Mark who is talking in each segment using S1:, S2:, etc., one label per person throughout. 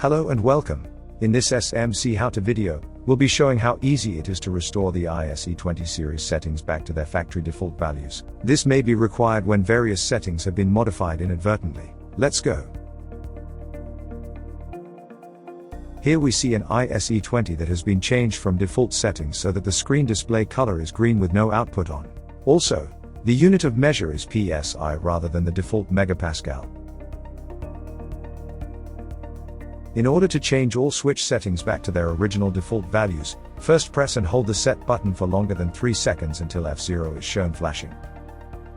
S1: Hello and welcome. In this SMC how-to video, we'll be showing how easy it is to restore the ISE20 series settings back to their factory default values. This may be required when various settings have been modified inadvertently. Let's go. Here we see an ISE20 that has been changed from default settings so that the screen display color is green with no output on. Also, the unit of measure is PSI rather than the default megapascal. In order to change all switch settings back to their original default values, first press and hold the set button for longer than 3 seconds until F0 is shown flashing.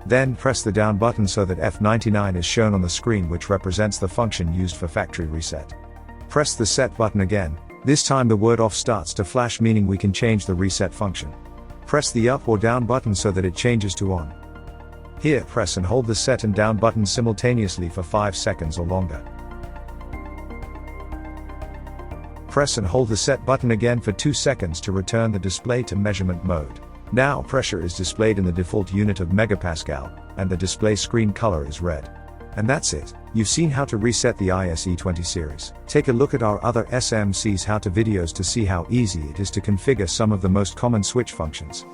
S1: Then press the down button so that F99 is shown on the screen, which represents the function used for factory reset. Press the set button again. This time the word off starts to flash, meaning we can change the reset function. Press the up or down button so that it changes to on. Here press and hold the set and down buttons simultaneously for 5 seconds or longer. Press and hold the set button again for 2 seconds to return the display to measurement mode. Now pressure is displayed in the default unit of megapascal, and the display screen color is red. And that's it. You've seen how to reset the ISE20 series. Take a look at our other SMC's how-to videos to see how easy it is to configure some of the most common switch functions.